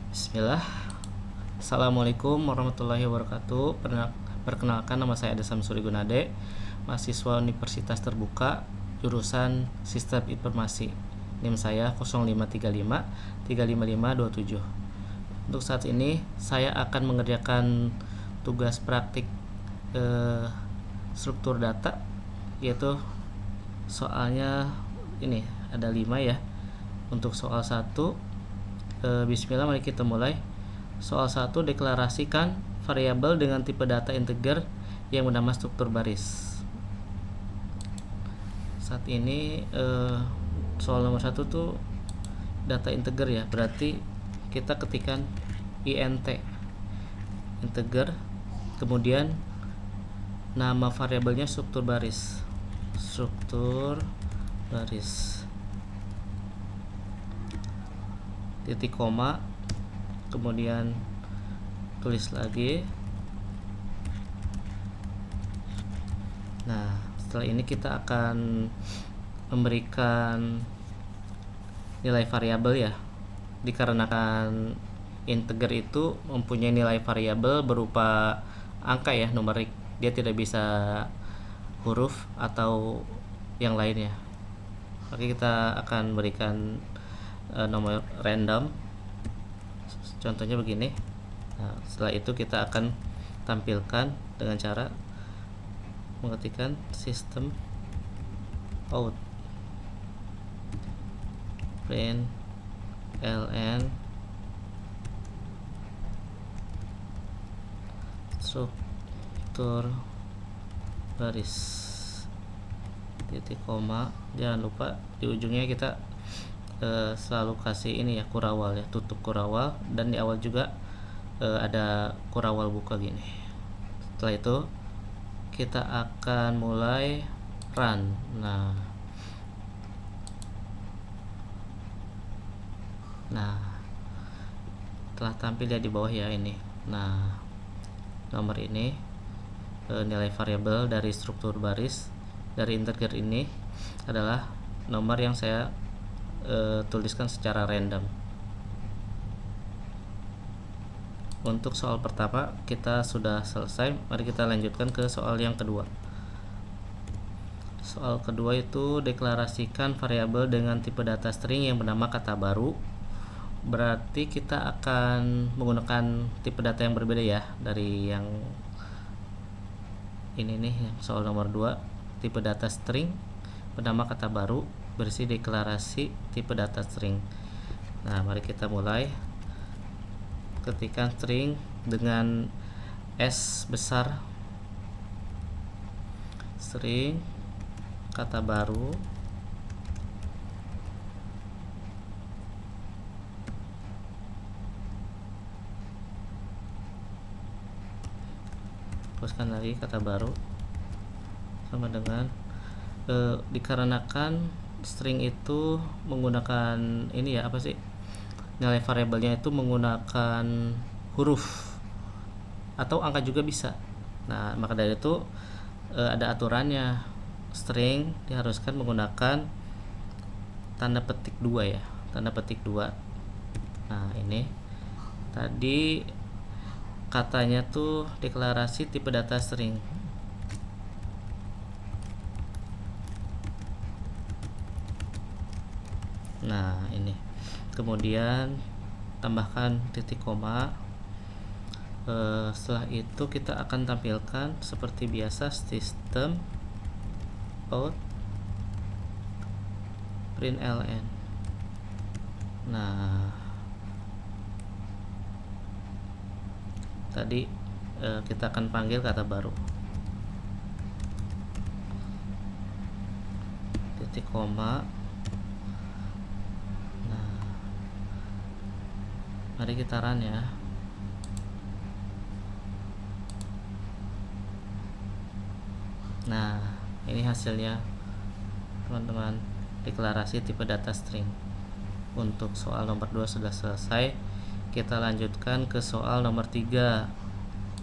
Bismillah. Assalamualaikum warahmatullahi wabarakatuh. Perkenalkan, nama saya Ade Samsuri Gunade, mahasiswa Universitas Terbuka, jurusan Sistem Informasi. NIM saya 0535 35527. Untuk saat ini saya akan mengerjakan tugas praktik struktur data, yaitu soalnya ini ada 5 ya. Untuk soal 1, bismillah, mari kita mulai. Soal 1, deklarasikan variabel dengan tipe data integer yang bernama struktur baris. Saat ini soal nomor 1 tuh data integer ya, berarti kita ketikkan int integer, kemudian nama variabelnya struktur baris, titik koma, kemudian tulis lagi. Nah, setelah ini kita akan memberikan nilai variabel ya, dikarenakan integer itu mempunyai nilai variabel berupa angka ya, numerik, dia tidak bisa huruf atau yang lainnya. Maka kita akan berikan nomor random, contohnya begini. Nah, setelah itu kita akan tampilkan dengan cara mengetikkan system out print ln struktur baris titik koma. Jangan lupa di ujungnya kita selalu kasih ini ya, kurawal ya, tutup kurawal, dan di awal juga ada kurawal buka gini. Setelah itu kita akan mulai run. Nah, telah tampil ya di bawah ya ini. Nah, nomor ini nilai variabel dari struktur baris dari integer ini adalah nomor yang saya tuliskan secara random. Untuk soal pertama kita sudah selesai. Mari kita lanjutkan ke soal yang kedua. Soal kedua itu deklarasikan variabel dengan tipe data string yang bernama kata baru. Berarti kita akan menggunakan tipe data yang berbeda ya dari yang ini nih, yang soal nomor 2, tipe data string bernama kata baru berisi deklarasi tipe data string. Nah, mari kita mulai. Ketikkan string dengan S besar, string kata baru, teruskan lagi kata baru sama dengan dikarenakan string itu menggunakan ini ya, apa sih, nilai variabelnya itu menggunakan huruf atau angka juga bisa. Nah, maka dari itu ada aturannya, string diharuskan menggunakan tanda petik 2 ya, tanda petik 2. Nah, ini tadi katanya tuh deklarasi tipe data string. Nah, ini kemudian tambahkan titik koma. Setelah itu kita akan tampilkan seperti biasa system out print ln. Nah, tadi kita akan panggil kata baru, titik koma. Mari kita run ya. Nah, ini hasilnya teman-teman, deklarasi tipe data string. Untuk soal nomor 2 sudah selesai. Kita lanjutkan ke soal nomor 3.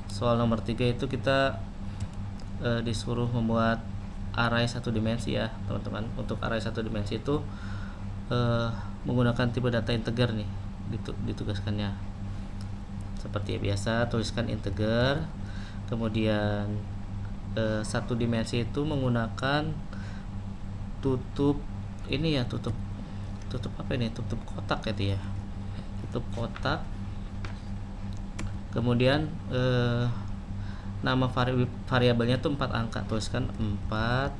Soal nomor 3 itu kita disuruh membuat array 1 dimensi ya teman-teman. Untuk array 1 dimensi itu menggunakan tipe data integer nih ditugaskannya. seperti biasa tuliskan integer, kemudian satu dimensi itu menggunakan tutup ini ya, tutup apa ini, tutup kotak gitu ya, tutup kotak. Kemudian nama variabelnya tuh 4 angka, tuliskan 4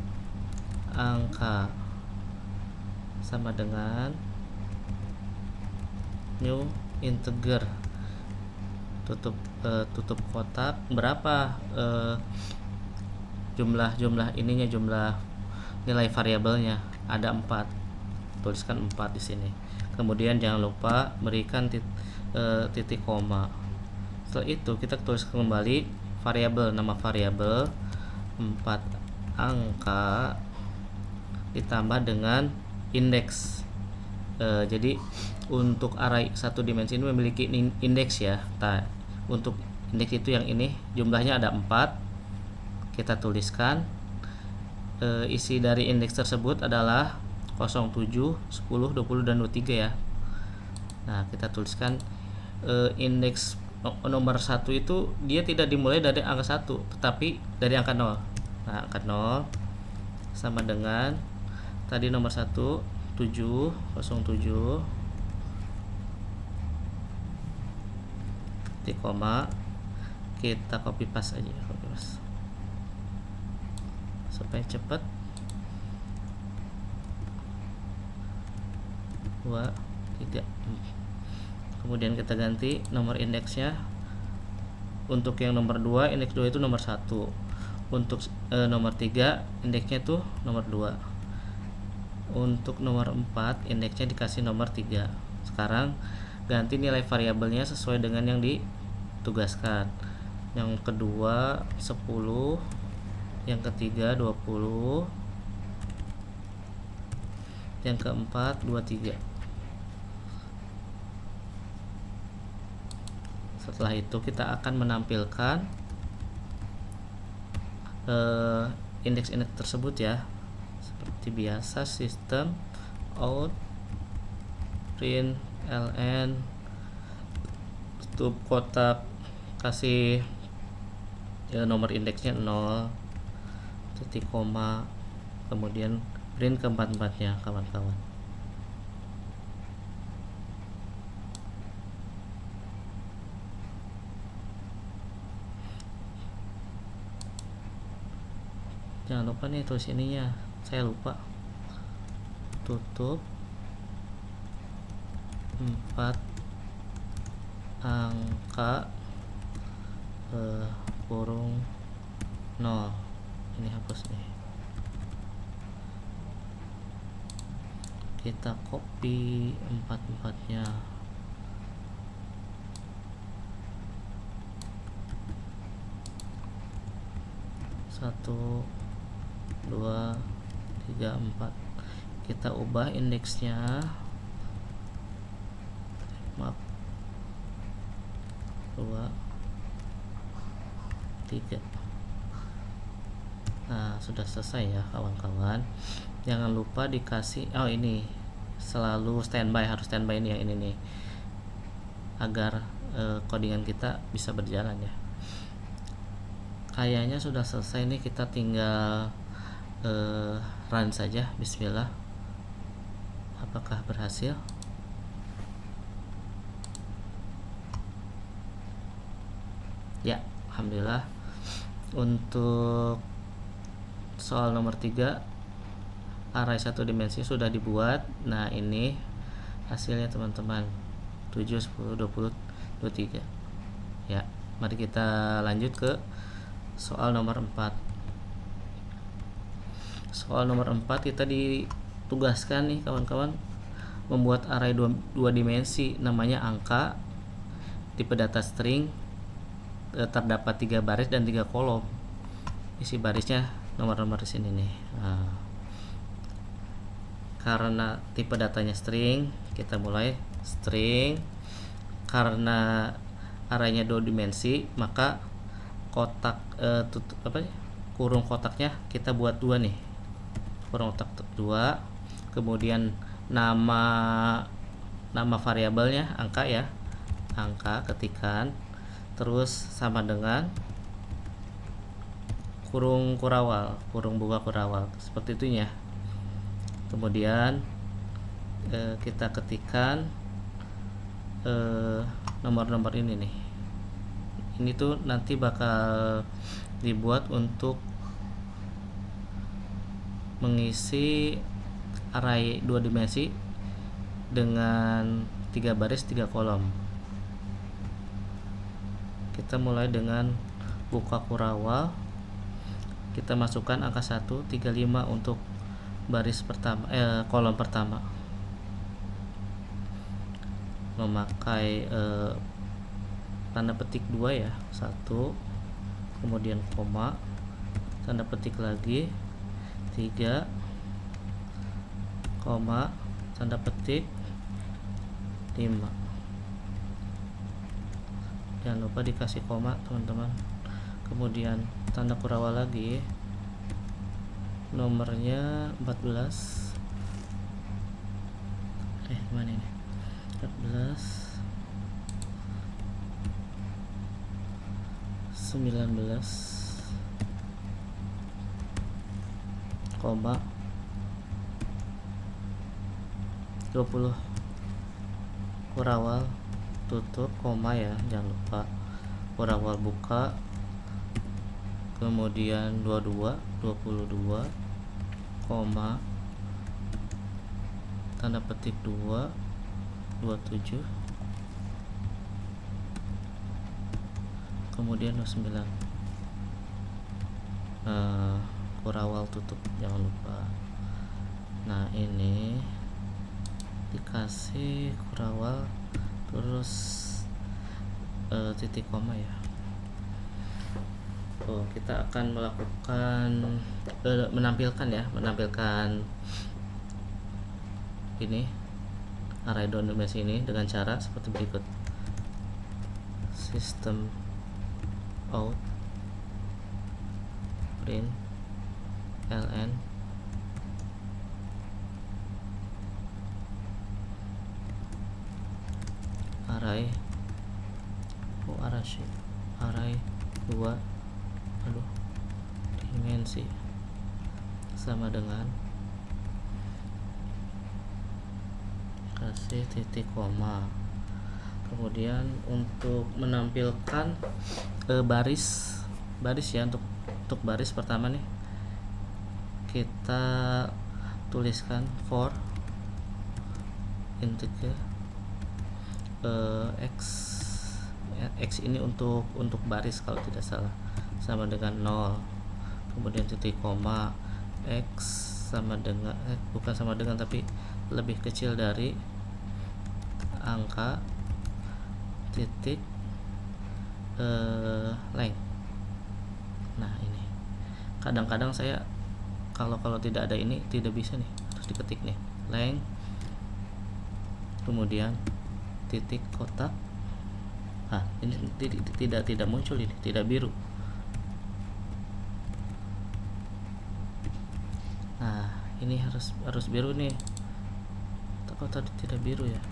angka sama dengan new integer, tutup kotak. Berapa jumlah ininya, jumlah nilai variabelnya? Ada 4, tuliskan 4 di sini. Kemudian jangan lupa berikan titik koma. Setelah itu kita tulis kembali nama variabel 4 angka ditambah dengan indeks. Jadi untuk array satu dimensi ini memiliki indeks ya. Untuk indeks itu yang ini jumlahnya ada 4. Kita tuliskan isi dari indeks tersebut adalah 0, 7, 10, 20 dan 23 ya. Nah, kita tuliskan indeks nomor 1 itu dia tidak dimulai dari angka 1 tetapi dari angka 0. Nah, angka 0 sama dengan tadi nomor 1 7, 07 titik koma, kita copy paste aja, supaya cepat. 2, 3. Kemudian kita ganti nomor indeksnya. Untuk yang nomor 2, indeks 2 itu nomor 1. Untuk nomor 3, indeksnya itu nomor 2. Untuk nomor 4, indeksnya dikasih nomor 3. Sekarang ganti nilai variabelnya sesuai dengan yang ditugaskan. Yang kedua 10, yang ketiga 20, yang keempat 23. Setelah itu kita akan menampilkan indeks-indeks tersebut ya. Seperti biasa, sistem out print ln tutup kotak, kasih nomor indeksnya 0, titik koma, kemudian print keempat-empatnya kawan-kawan. Jangan lupa nih tulis ininya, saya lupa. Tutup 4 angka kurung 0. Ini hapus nih. Kita copy 4-4-nya. Satu, 2, 3, 4. Kita ubah indeksnya. Maaf. 2, 3. Nah, sudah selesai ya kawan-kawan. Jangan lupa dikasih ini selalu standby, harus standby ini yang ini nih, agar codingan kita bisa berjalan ya. Kayaknya sudah selesai nih, kita tinggal run saja. Bismillah. Apakah berhasil? Ya, alhamdulillah. Untuk soal nomor 3, array satu dimensi sudah dibuat. Nah, ini hasilnya teman-teman, 7, 10, 20, 23 ya. Mari kita lanjut ke soal nomor 4. Soal nomor 4 kita ditugaskan nih kawan-kawan membuat array dua dimensi, namanya angka, tipe data string, terdapat 3 baris dan 3 kolom. Isi barisnya nomor-nomor di sini nih. Nah, karena tipe datanya string, kita mulai string. Karena arraynya 2 dimensi, maka kotak kurung kotaknya kita buat 2 nih. Kurung kotak 2. Kemudian nama variabelnya angka ya. Angka, ketikan. terus sama dengan kurung kurawal, kurung buka kurawal, seperti itu ya. Kemudian kita ketikkan nomor-nomor ini nih. Ini tuh nanti bakal dibuat untuk mengisi array 2 dimensi dengan 3 baris 3 kolom. Kita mulai dengan buka kurawal, kita masukkan angka 135 untuk baris pertama, kolom pertama, memakai tanda petik 2 ya, 1, kemudian koma, tanda petik lagi 3, koma, tanda petik 5. Jangan lupa dikasih koma teman-teman. Kemudian tanda kurawal lagi, nomornya 14, mana ini, 14, 19, koma, 20, kurawal tutup, koma ya, jangan lupa, kurawal buka, kemudian 22, 22, koma, tanda petik 2, 27, kemudian 29, kurawal tutup, jangan lupa. Nah ini dikasih kurawal terus titik koma ya. Kita akan melakukan menampilkan ini array 2 dimensi ini dengan cara seperti berikut. System out print ln array array 2 dimensi sama dengan kasih titik koma. Kemudian untuk menampilkan baris ya, untuk baris pertama nih kita tuliskan for integer x ini untuk baris kalau tidak salah sama dengan 0, kemudian titik koma, x sama dengan bukan sama dengan tapi lebih kecil dari angka titik length. Nah ini kadang-kadang saya kalau tidak ada ini tidak bisa nih, harus diketik nih length, kemudian titik kotak. Ini tidak muncul, ini tidak biru. Nah ini harus biru nih, kok tadi tidak biru ya.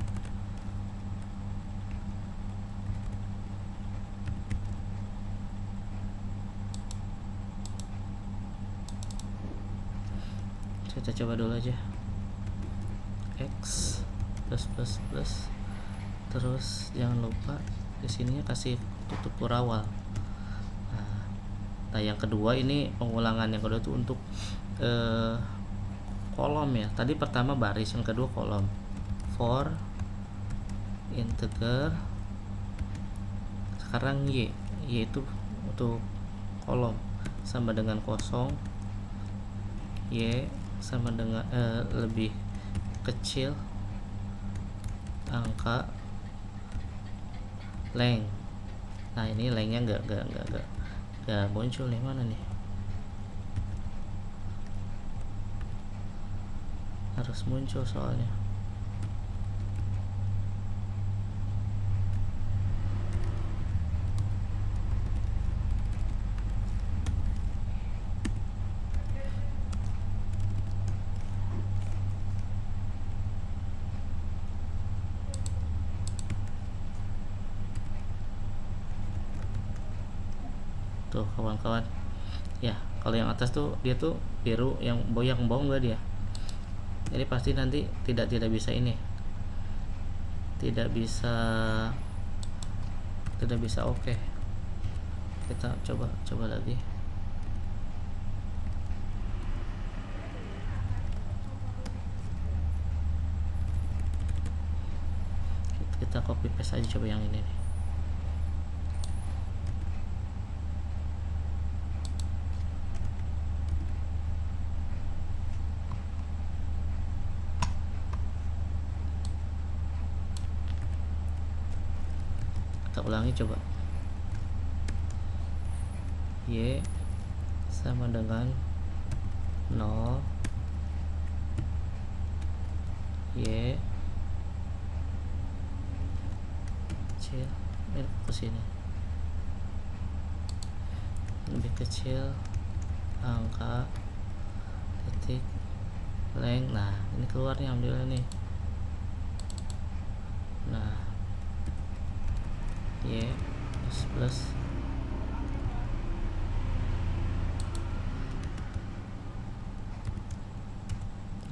Kita coba dulu aja, x plus, terus jangan lupa di sininya kasih tutup kurawal. Nah yang kedua ini pengulangan yang kedua itu untuk kolom ya. Tadi pertama baris, yang kedua kolom. For integer, sekarang y itu untuk kolom sama dengan kosong, y sama dengan lebih kecil angka length. Nah ini lengthnya nggak muncul nih, mana nih, harus muncul soalnya. tuh kawan-kawan ya. Kalau yang atas tuh dia tuh biru, yang bawah enggak dia, jadi pasti nanti tidak bisa ini, tidak bisa oke. Kita coba lagi. Kita copy paste aja coba yang ini nih. Kita ulangi coba. Y sama dengan 0, Y kecil, ke sini lebih kecil angka titik length. Nah ini keluarnya alhamdulillah nih. Nah Y plus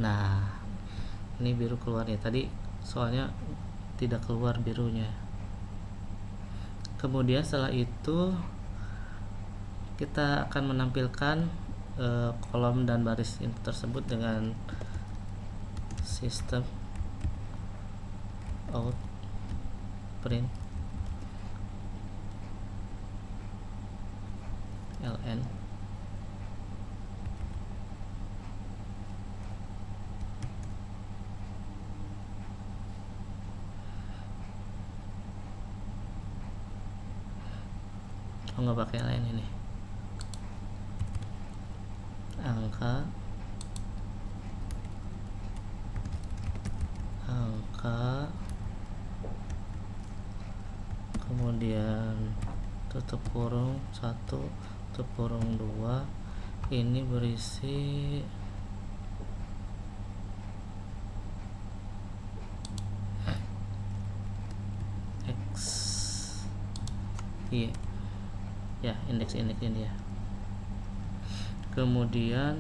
nah ini biru keluarnya, tadi soalnya tidak keluar birunya. Kemudian setelah itu kita akan menampilkan kolom dan baris tersebut dengan sistem out print ln. Nggak pakai lain ini, angka kemudian tutup kurung 1 tutup kurung 2, ini berisi X Y ya, indeks ini ya. Kemudian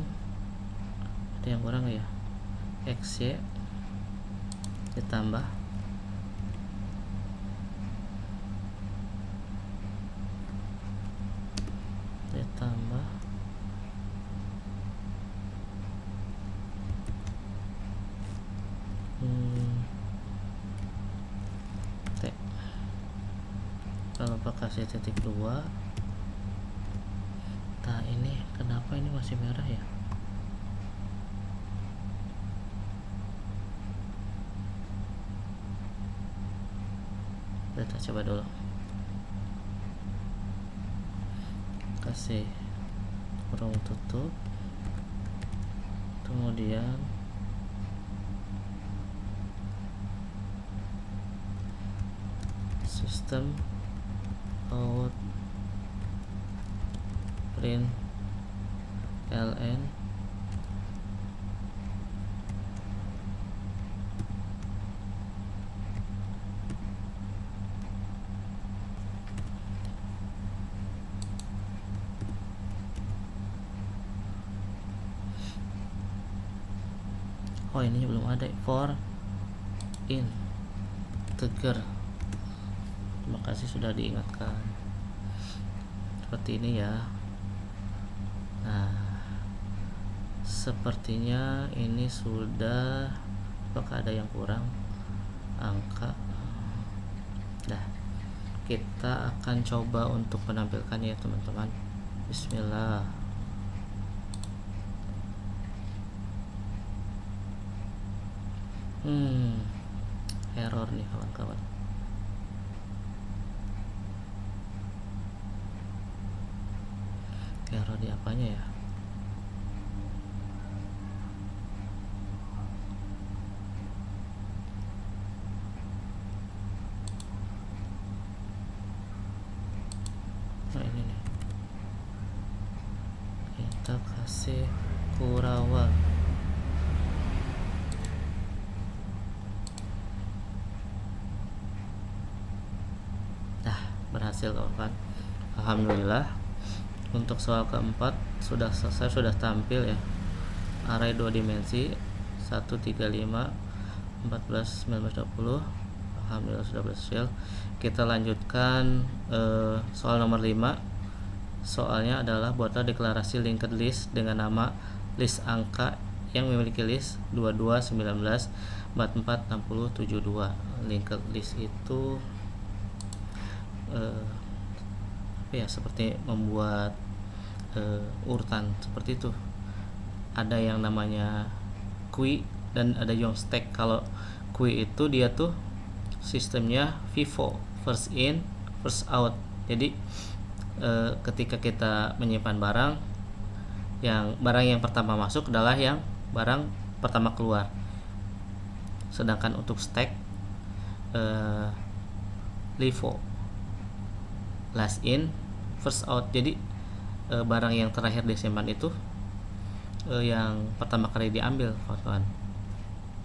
ada yang kurang ya, XY ditambah T. Kalau kasih titik 2. Nah ini kenapa ini masih merah ya? Kita coba dulu, kasih kurung tutup, kemudian sistem out print ln ini belum ada for integer. Terima kasih sudah diingatkan. Seperti ini ya. Nah sepertinya ini sudah. Apakah ada yang kurang? Angka. Nah kita akan coba untuk menampilkan ya teman-teman. Bismillah. Error nih kawan-kawan. Error di apanya ya? Nah ini nih, kita kasih Kurawa. Nah berhasil kawan-kawan, alhamdulillah. Untuk soal keempat sudah selesai, sudah tampil ya, array 2 dimensi 1, 3, 5, 14, 19, 20. Alhamdulillah sudah berhasil. Kita lanjutkan soal nomor 5. Soalnya adalah buatlah deklarasi linked list dengan nama list angka yang memiliki list 22, 19, 44, 60, 72. Linked list itu seperti membuat urutan seperti itu. Ada yang namanya queue dan ada yang stack. Kalau queue itu dia tuh sistemnya FIFO, first in first out. Jadi ketika kita menyimpan barang yang pertama masuk adalah yang barang pertama keluar. Sedangkan untuk stack LIFO, last in first out. Jadi barang yang terakhir disimpan itu yang pertama kali diambil, kawan-kawan.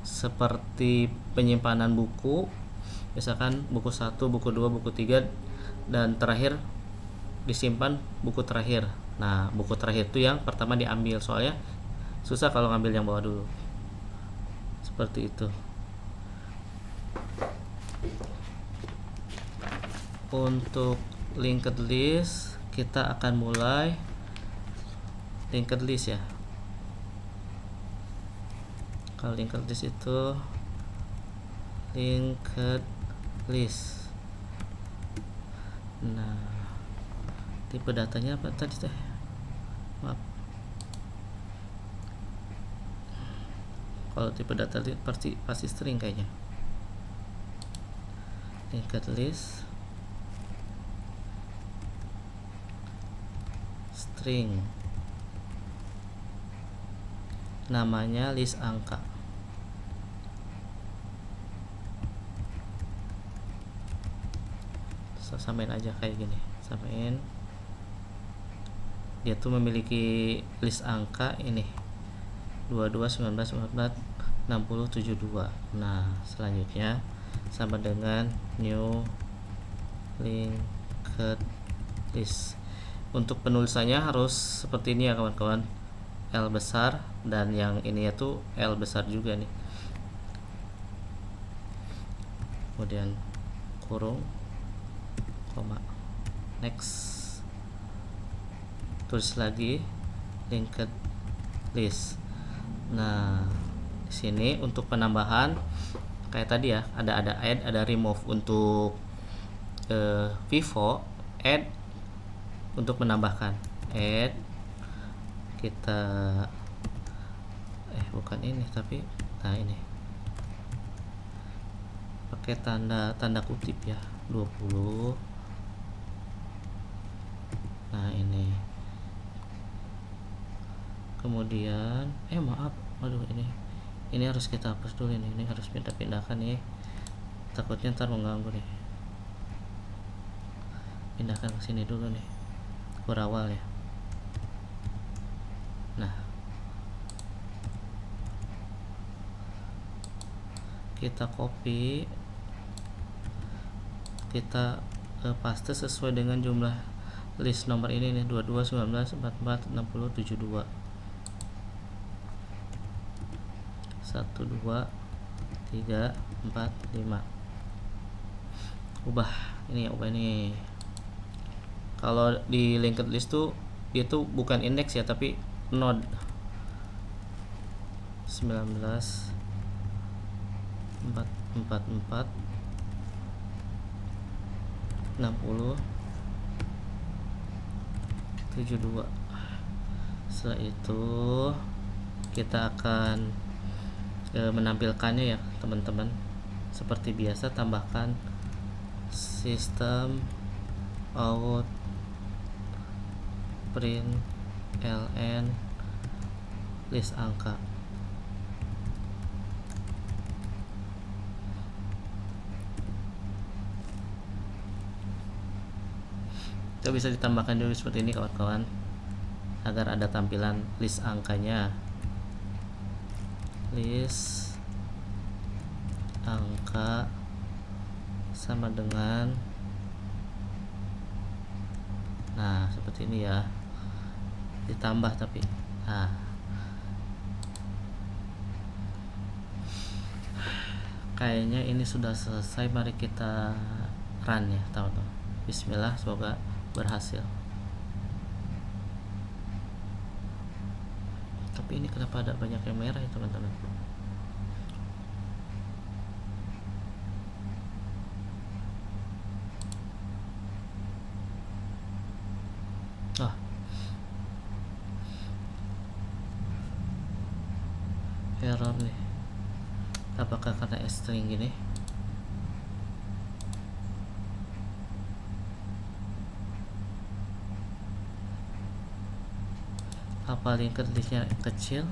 Seperti penyimpanan buku, misalkan buku 1, buku 2, buku 3, dan terakhir disimpan buku terakhir. Nah, buku terakhir itu yang pertama diambil, soalnya susah kalau ngambil yang bawah dulu. Seperti itu. Untuk linked list, kita akan mulai linked list ya. Kalau linked list itu linked list. Nah, tipe datanya apa tadi teh? Maaf. Kalau tipe data pasti string kayaknya. Linked list string, namanya list angka. Samain aja kayak gini, samain. Dia tuh memiliki list angka ini 22, 19, 44, 60, 72. Nah, selanjutnya sama dengan new linked list. Untuk penulisannya harus seperti ini ya, kawan-kawan. L besar, dan yang ini tuh L besar juga nih. Kemudian kurung, koma, next. Tulis lagi linked list. Nah, di sini untuk penambahan kayak tadi ya, ada add, ada remove. Untuk FIFO, add untuk menambahkan, add kita bukan ini tapi ini pakai tanda kutip ya, 20. Nah, ini kemudian maaf, aduh, ini harus kita hapus dulu, ini harus pindah-pindahkan nih, takutnya ntar mengganggu nih. Pindahkan ke sini dulu nih, berawal ya. Nah, kita copy, kita paste sesuai dengan jumlah list nomor ini nih, 22, 19, 44, 60, 72. 1, 2, 3, 4, 5. Ubah ini. Kalau di linked list tuh dia tuh bukan indeks ya, tapi node. 19, 44, 60, 72. Setelah itu kita akan menampilkannya ya, teman-teman. Seperti biasa, tambahkan system out print ln list angka. Itu bisa ditambahkan dulu seperti ini, kawan-kawan, agar ada tampilan list angkanya. List angka sama dengan, nah, seperti ini ya. ditambah tapi. Nah, kayaknya ini sudah selesai. Mari kita run ya teman-teman. Bismillah, semoga berhasil. Tapi ini kenapa ada banyak yang merah ya teman-teman? Ah, error nih. Apakah karena string gini? Apa linked listnya kecil?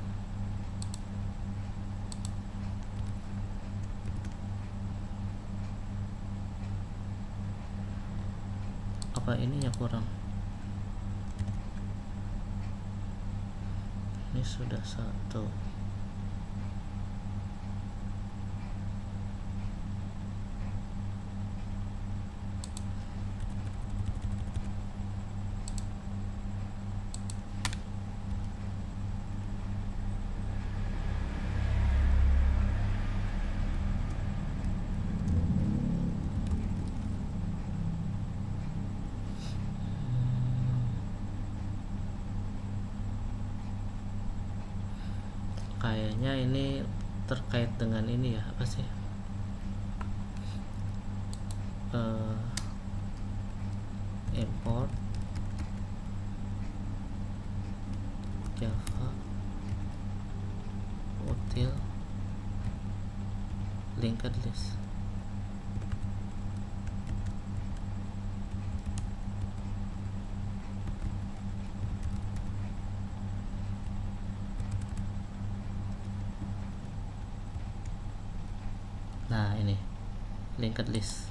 Apa ininya kurang? Ini sudah satu. Kayaknya ini terkait dengan ini ya, apa sih? Import Java util linked list. Nah, ini linked list.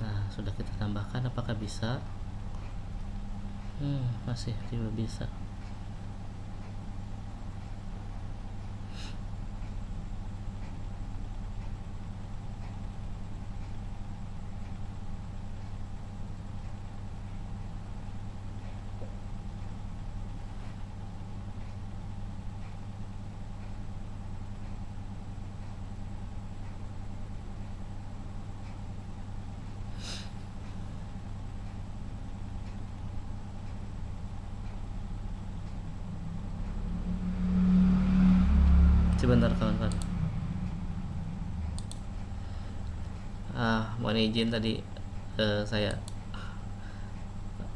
Nah, sudah kita tambahkan. Apakah bisa? Masih tidak bisa. Sebentar kawan-kawan. Mohon izin tadi saya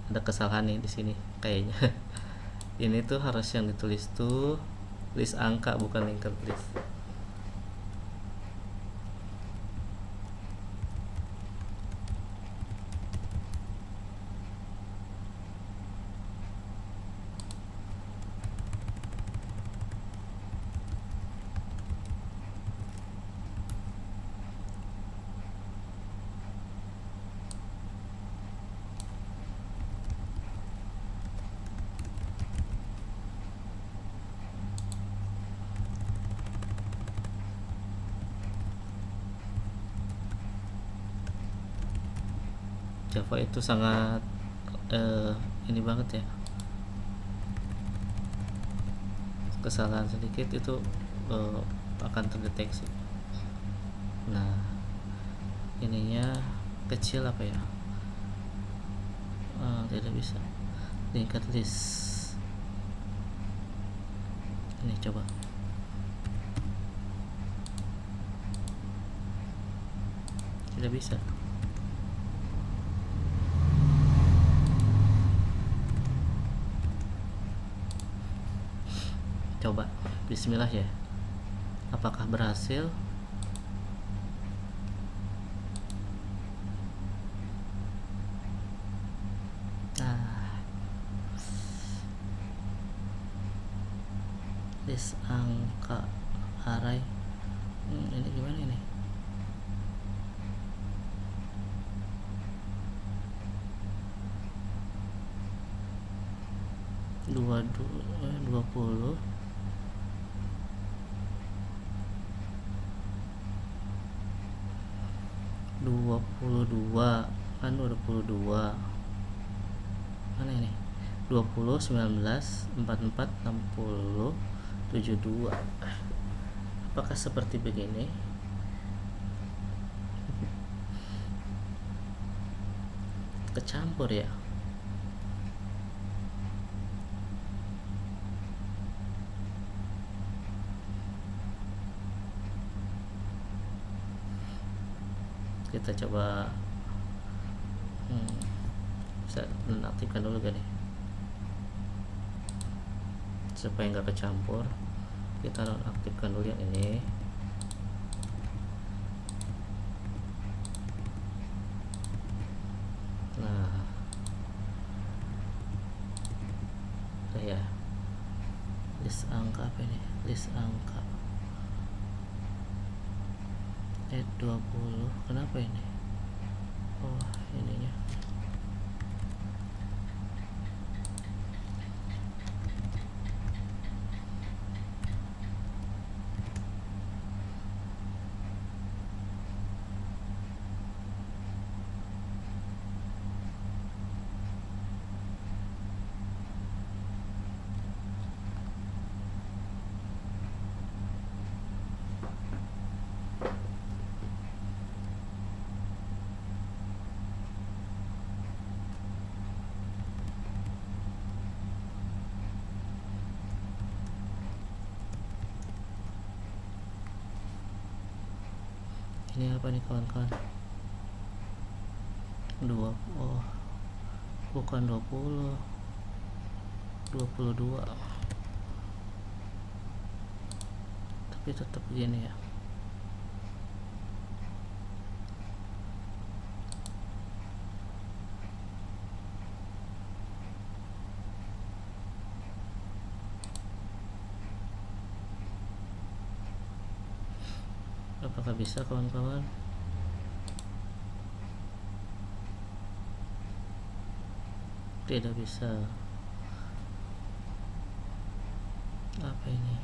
ada kesalahan nih di sini kayaknya. Ini tuh harus yang ditulis tuh list angka, bukan linked list. Java itu sangat ini banget ya, kesalahan sedikit itu akan terdeteksi. Nah, ininya kecil apa ya, tidak bisa linked list. Ini coba tidak bisa. Coba bismillah ya, apakah berhasil? Nah, list angka array. Ini gimana ini? Dua 20 22 kan 22. Mana ini? 20 19 44 60 72. Apakah seperti begini? Kecampur ya. Kita coba bisa nonaktifkan dulu gak nih supaya nggak kecampur. Kita nonaktifkan dulu yang ini. Nah ya, list angka apa ini, list angka 20. Kenapa ini? Oh ininya. Ini apa nih kawan-kawan? 2. Oh bukan 20, 22, tapi tetap begini ya. Apakah bisa kawan-kawan? Tidak bisa. Apa ini?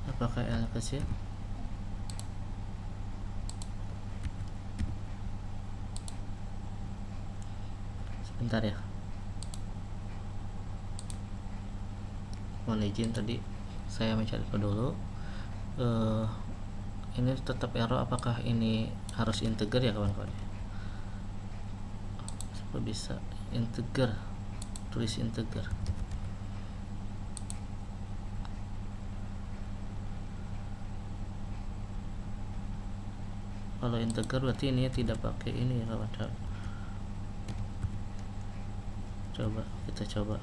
Apakah L kecil? Sebentar ya. Mohon izin, tadi saya mencari dulu. Ini tetap error. Apakah ini harus integer ya kawan-kawan? Supaya bisa integer, tulis integer. Kalau integer berarti ini tidak pakai ini ya kawan-kawan. Coba kita coba.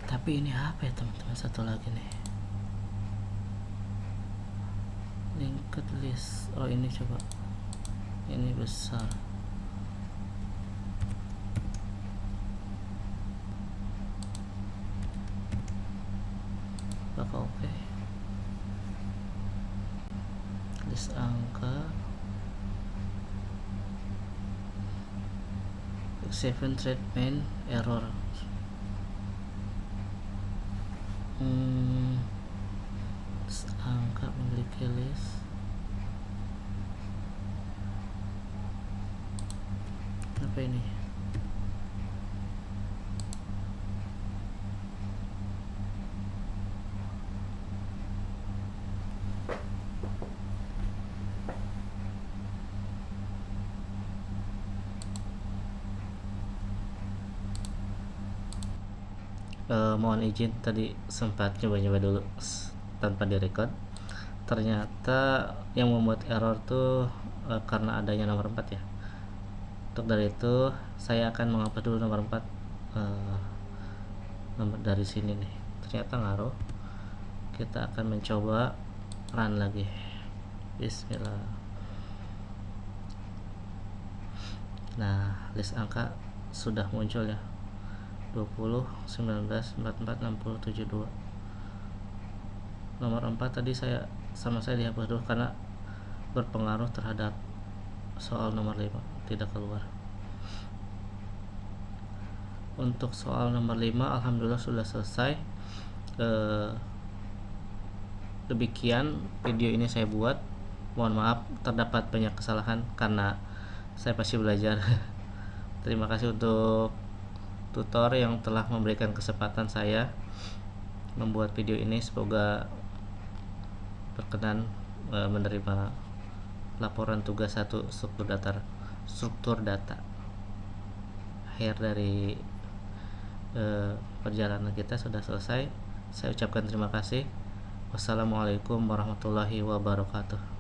Tapi ini apa ya teman-teman, satu lagi nih, linked list. Oh ini coba, ini besar. Apakah oke? List angka 7 thread main error. Angka memiliki list. Apa ini? Mohon izin, tadi sempat coba-coba dulu tanpa direkod. Ternyata yang membuat error tuh karena adanya nomor 4 ya. Untuk dari itu saya akan menghapus dulu nomor 4, nomor dari sini nih. Ternyata ngaruh. Kita akan mencoba run lagi. Bismillah. Nah, list angka sudah muncul ya, 20 19 44 60 72. Nomor 4 tadi saya dihapus dulu karena berpengaruh terhadap soal nomor 5, tidak keluar. Untuk soal nomor 5 alhamdulillah sudah selesai. Demikian video ini saya buat. Mohon maaf terdapat banyak kesalahan karena saya masih belajar. Terima kasih untuk tutor yang telah memberikan kesempatan saya membuat video ini. Semoga berkenan menerima laporan tugas 1 struktur data. Akhir dari perjalanan kita sudah selesai. Saya ucapkan terima kasih. Wassalamualaikum warahmatullahi wabarakatuh.